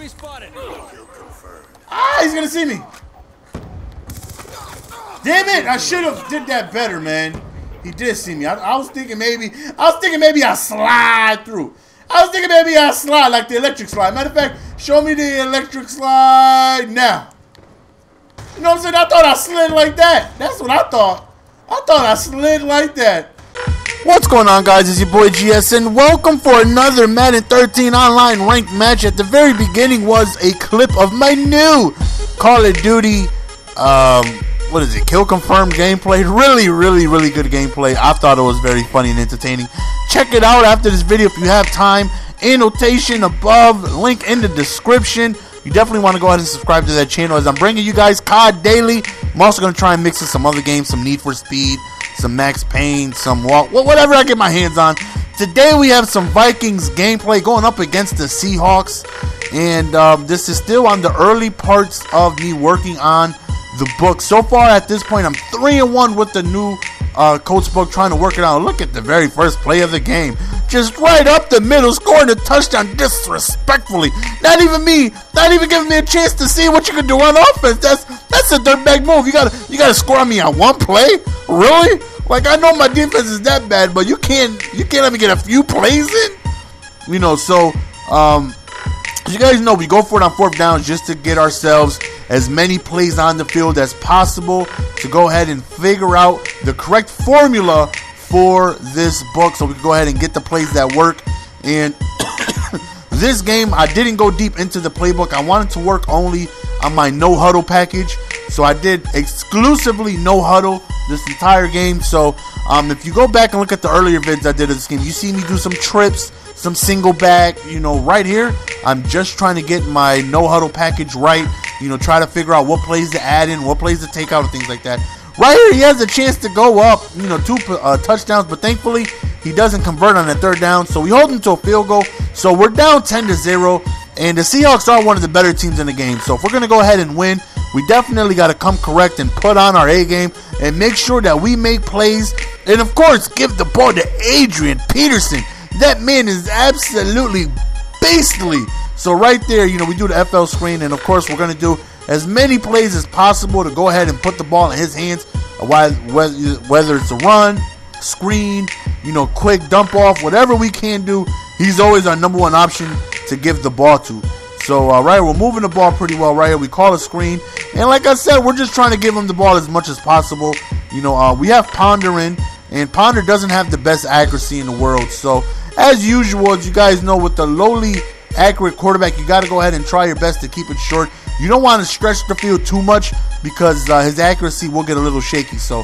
Enemy spotted. Ah, he's gonna see me. Damn it! I should have did that better, man. He did see me. I was thinking maybe I slide through. I was thinking maybe I slide like the electric slide. Matter of fact, show me the electric slide now. You know what I'm saying? I thought I slid like that. That's what I thought. I thought I slid like that. What's going on, guys? It's your boy GS, and welcome for another Madden 13 online ranked match. At the very beginning was a clip of my new Call of Duty, what is it, kill confirmed gameplay. Really good gameplay. I thought it was very funny and entertaining. Check it out after this video if you have time. Annotation above, link in the description. You definitely want to go ahead and subscribe to that channel as I'm bringing you guys COD daily. I'm also going to try and mix in some other games, some Need for Speed, some Max Payne, some whatever I get my hands on. Today we have some Vikings gameplay going up against the Seahawks, and this is still on the early parts of me working on the book. So far at this point, I'm 3-1 with the new coach book, trying to work it out. Look at the very first play of the game, just right up the middle, scoring a touchdown disrespectfully. Not even giving me a chance to see what you can do on offense. That's a dirtbag move. You gotta score on me on one play, really? Like, I know my defense is that bad, but you can't let me get a few plays in, you know. So as you guys know, we go for it on fourth down just to get ourselves as many plays on the field as possible to go ahead and figure out the correct formula for this book so we can go ahead and get the plays that work. And this game, I didn't go deep into the playbook. I wanted to work only on my no-huddle package, so I did exclusively no-huddle this entire game. So if you go back and look at the earlier vids I did of this game, you see me do some trips, some single back. You know, right here I'm just trying to get my no-huddle package right. You know, try to figure out what plays to add in, what plays to take out, and things like that. Right here, he has a chance to go up, you know, 2 touchdowns, but thankfully he doesn't convert on that third down, so we hold him to a field goal. So we're down 10-0, and the Seahawks are one of the better teams in the game. So if we're going to go ahead and win, we definitely got to come correct and put on our A game and make sure that we make plays. And of course, give the ball to Adrian Peterson. That man is absolutely beastly. So right there, you know, we do the FL screen, and of course we're going to do as many plays as possible to go ahead and put the ball in his hands, whether it's a run, screen, you know, quick dump off, whatever we can do. He's always our number one option to give the ball to. So right, we're moving the ball pretty well right here. We call a screen, and like I said, we're just trying to give him the ball as much as possible. You know, we have Ponder in, and Ponder doesn't have the best accuracy in the world. So as usual, as you guys know, with the lowly accurate quarterback, you got to go ahead and try your best to keep it short. You don't want to stretch the field too much because his accuracy will get a little shaky. So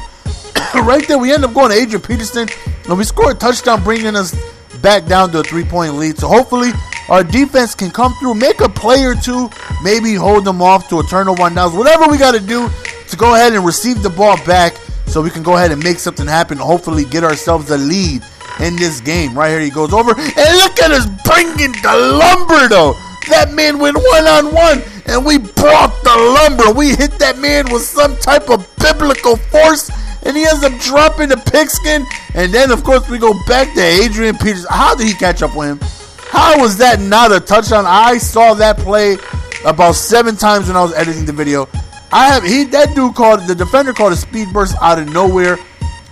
right there, we end up going to Adrian Peterson, and we score a touchdown, bringing us back down to a 3-point lead. So hopefully our defense can come through, make a play or two, maybe hold them off to a turnover on downs, whatever we got to do to go ahead and receive the ball back so we can go ahead and make something happen, and hopefully get ourselves a lead in this game. Right here, he goes over, and look at us bringing the lumber, though. That man went one-on-one, and we brought the lumber. We hit that man with some type of biblical force, and he ends up dropping the pigskin. And then, of course, we go back to Adrian Peterson. How did he catch up with him? How was that not a touchdown? I saw that play about 7 times when I was editing the video. The defender called a speed burst out of nowhere.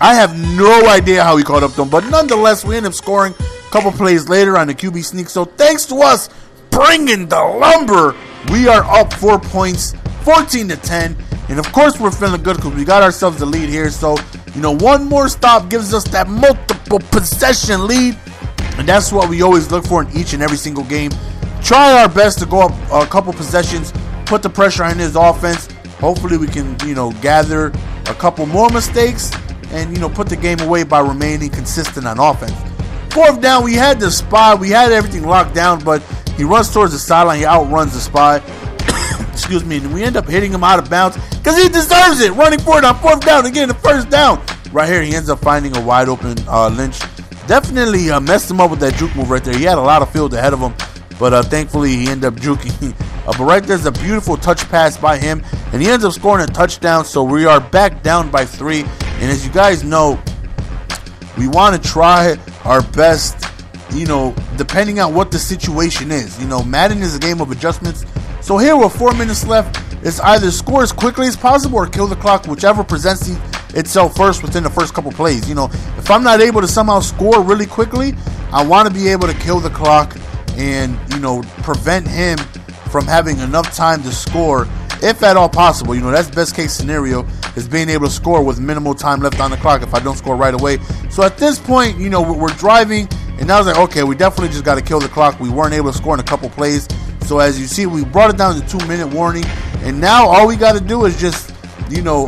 I have no idea how he caught up to him, but nonetheless, we end up scoring a couple plays later on the QB sneak. So thanks to us bringing the lumber, we are up 4 points, 14-10, and of course we're feeling good because we got ourselves the lead here. So, you know, one more stop gives us that multiple possession lead, and that's what we always look for in each and every single game. Try our best to go up a couple possessions, put the pressure on his offense. Hopefully we can, you know, gather a couple more mistakes and, you know, put the game away by remaining consistent on offense. Fourth down, we had the spy, we had everything locked down, but he runs towards the sideline, he outruns the spy. Excuse me, and we end up hitting him out of bounds because he deserves it. Running for it on fourth down, again, the first down. Right here, he ends up finding a wide open Lynch. Definitely messed him up with that juke move right there. He had a lot of field ahead of him, but thankfully he ended up juking. But right there's a beautiful touch pass by him, and he ends up scoring a touchdown. So we are back down by 3. And as you guys know, we want to try our best, you know, depending on what the situation is. You know, Madden is a game of adjustments. So here with 4 minutes left, it's either score as quickly as possible or kill the clock, whichever presents itself first within the first couple plays. You know, if I'm not able to somehow score really quickly, I want to be able to kill the clock and, you know, prevent him from having enough time to score, if at all possible. You know, that's best case scenario, is being able to score with minimal time left on the clock if I don't score right away. So at this point, you know, we're driving, and I was like, okay, we definitely just got to kill the clock. We weren't able to score in a couple plays. So as you see, we brought it down to 2-minute warning, and now all we got to do is just, you know,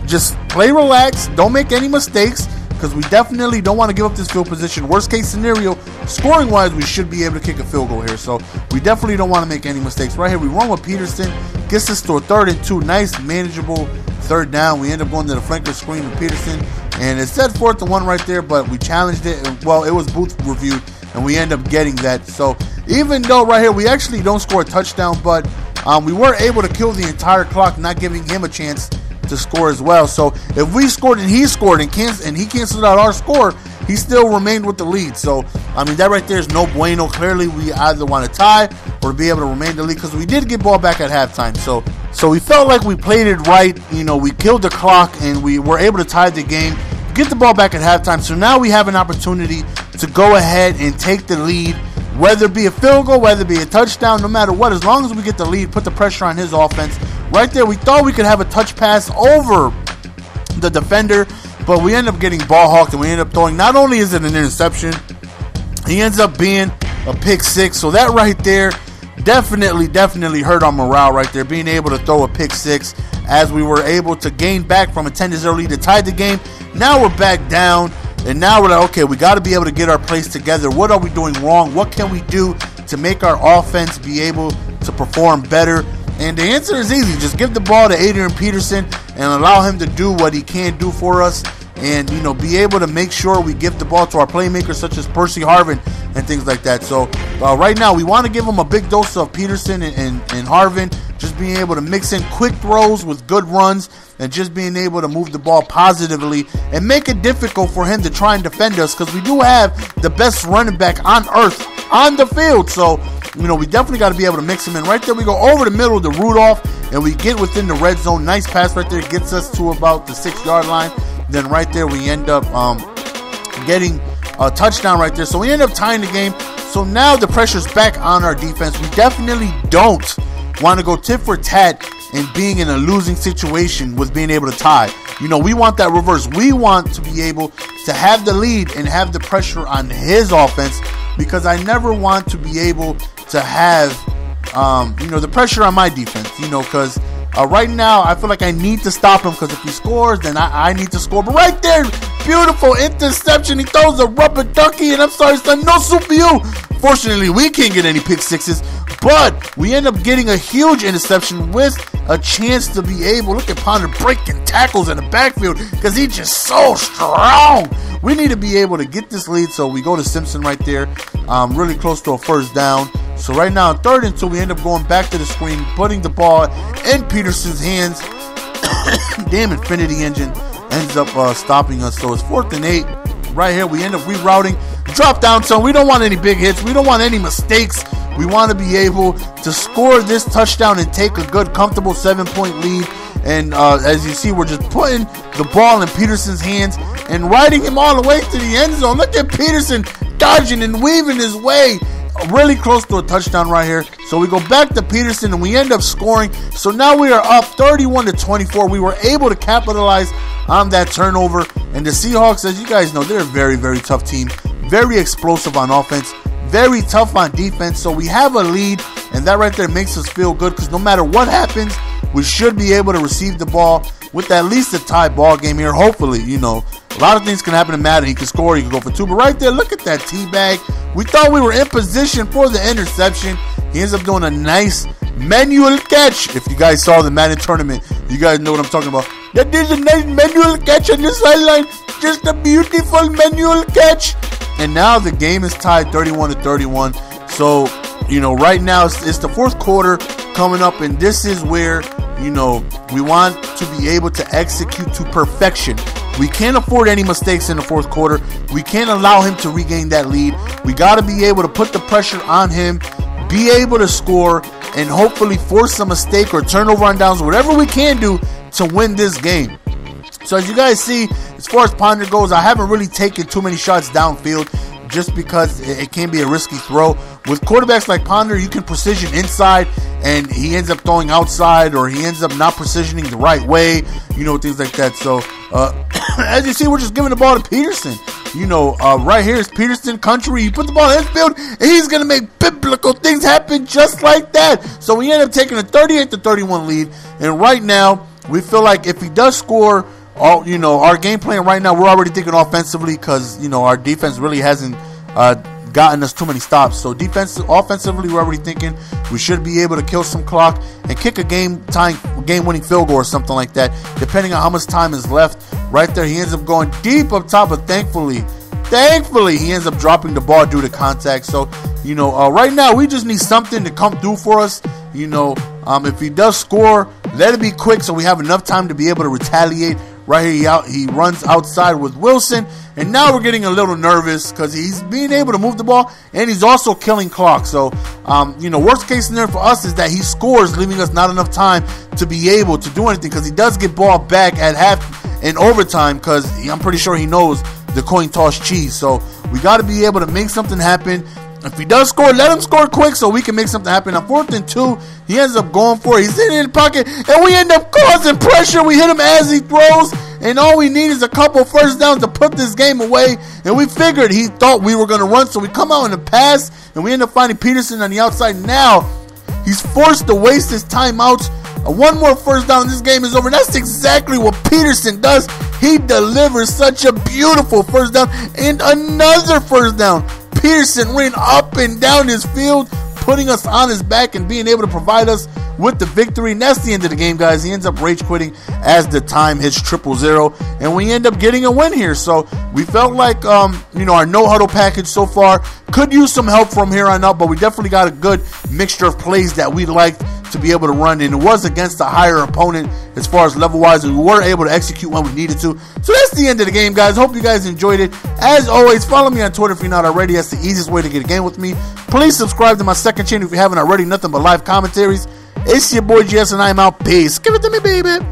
just play relax, don't make any mistakes, because we definitely don't want to give up this field position. Worst case scenario, scoring wise, we should be able to kick a field goal here. So we definitely don't want to make any mistakes. Right here, we run with Peterson, gets us to a 3rd and 2, nice manageable 3rd down. We end up going to the flanker screen with Peterson, and it said 4th and 1 right there, but we challenged it. Well, it was booth reviewed, and we end up getting that. So even though right here we actually don't score a touchdown, but we were able to kill the entire clock, not giving him a chance to score as well. So if we scored and he scored and he canceled out our score, he still remained with the lead. So I mean, that right there is no bueno. Clearly we either want to tie or be able to remain the lead, because we did get ball back at halftime. So we felt like we played it right. You know, we killed the clock and we were able to tie the game, get the ball back at halftime. So now we have an opportunity to go ahead and take the lead, whether it be a field goal, whether it be a touchdown, no matter what, as long as we get the lead, put the pressure on his offense. Right there, we thought we could have a touch pass over the defender, but we end up getting ball hawked, and we end up throwing, not only is it an interception, he ends up being a pick 6. So that right there definitely hurt our morale right there, being able to throw a pick 6, as we were able to gain back from a 10-0 lead to tie the game. Now we're back down, and now we're like, okay, we got to be able to get our plays together. What are we doing wrong? What can we do to make our offense be able to perform better? And the answer is easy. Just give the ball to Adrian Peterson and allow him to do what he can do for us, and, you know, be able to make sure we give the ball to our playmakers such as Percy Harvin and things like that. So right now we want to give him a big dose of Peterson and Harvin, just being able to mix in quick throws with good runs, and just being able to move the ball positively and make it difficult for him to try and defend us, because we do have the best running back on earth on the field. So, you know, we definitely got to be able to mix him in. Right there, we go over the middle to Rudolph, and we get within the red zone. Nice pass right there, gets us to about the 6-yard line. Then right there, we end up getting a touchdown right there. So we end up tying the game. So now the pressure's back on our defense. We definitely don't want to go tit for tat and being in a losing situation with being able to tie. You know, we want that reverse. We want to be able to have the lead and have the pressure on his offense, because I never want to be able to have, you know, the pressure on my defense, you know, because right now I feel like I need to stop him, because if he scores, then I need to score. But right there, beautiful interception. He throws a rubber ducky, and I'm sorry, son, no soup for you. Fortunately, we can't get any pick 6s, but we end up getting a huge interception with a chance to be able, look at Ponder breaking tackles in the backfield, because he's just so strong. We need to be able to get this lead, so we go to Simpson right there, really close to a 1st down. So right now, 3rd and 2, we end up going back to the screen, putting the ball in Peterson's hands. Damn Infinity Engine ends up stopping us. So it's 4th and 8. Right here, we end up rerouting, drop down zone. We don't want any big hits. We don't want any mistakes. We want to be able to score this touchdown and take a good, comfortable 7-point lead. And as you see, we're just putting the ball in Peterson's hands and riding him all the way to the end zone. Look at Peterson dodging and weaving his way really close to a touchdown right here. So we go back to Peterson, and we end up scoring. So now we are up 31-24. We were able to capitalize on that turnover. And the Seahawks, as you guys know, they're a very tough team. Very explosive on offense. Very tough on defense. So we have a lead, and that right there makes us feel good, because no matter what happens, we should be able to receive the ball with at least a tie ball game here. Hopefully, you know, a lot of things can happen in Madden. He can score, he can go for 2. But right there, look at that teabag. We thought we were in position for the interception. He ends up doing a nice manual catch. If you guys saw the Madden tournament, you guys know what I'm talking about. That is a nice manual catch on the sideline. Just a beautiful manual catch. And now the game is tied 31-31. So, you know, right now it's the 4th quarter coming up, and this is where, you know, we want to be able to execute to perfection. We can't afford any mistakes in the fourth quarter. We can't allow him to regain that lead. We got to be able to put the pressure on him, be able to score, and hopefully force a mistake or turnover on downs, whatever we can do to win this game. So as you guys see, as far as Ponder goes, I haven't really taken too many shots downfield just because it can be a risky throw. With quarterbacks like Ponder, you can precision inside and he ends up throwing outside, or he ends up not precisioning the right way, you know, things like that. So as you see, we're just giving the ball to Peterson. You know, right here is Peterson country. You put the ball in the field, and he's going to make biblical things happen just like that. So we end up taking a 38-31 lead. And right now, we feel like if he does score, you know, our game plan right now, we're already thinking offensively because, you know, our defense really hasn't gotten us too many stops. So offensively, we're already thinking we should be able to kill some clock and kick a game-winning field goal or something like that, depending on how much time is left. Right there, he ends up going deep up top, but thankfully, he ends up dropping the ball due to contact. So, you know, right now, we just need something to come through for us. You know, if he does score, let it be quick so we have enough time to be able to retaliate. Right here, he runs outside with Wilson, and now we're getting a little nervous because he's being able to move the ball, and he's also killing clock. So, you know, worst case scenario for us is that he scores, leaving us not enough time to be able to do anything because he does get ball back at half in overtime because I'm pretty sure he knows the coin toss cheese. So we got to be able to make something happen. If he does score, let him score quick so we can make something happen. On 4th and 2, he ends up going for it. He's in the pocket, and we end up causing pressure. We hit him as he throws, and all we need is a couple first downs to put this game away. And we figured he thought we were going to run, so we come out in the pass, and we end up finding Peterson on the outside. Now, he's forced to waste his timeouts. One more first down, and this game is over. That's exactly what Peterson does. He delivers such a beautiful first down, and another first down. Peterson ran up and down his field, putting us on his back and being able to provide us with the victory. And that's the end of the game, guys. He ends up rage quitting as the time hits 000, and we end up getting a win here. So we felt like, you know, our no-huddle package so far could use some help from here on out, but we definitely got a good mixture of plays that we liked to be able to run, and it was against a higher opponent as far as level-wise, and we were able to execute when we needed to. So that's the end of the game, guys. Hope you guys enjoyed it. As always, follow me on Twitter if you're not already. That's the easiest way to get a game with me. Please subscribe to my second channel if you haven't already. Nothing but live commentaries. It's your boy GS, and I'm out. Peace. Give it to me, baby.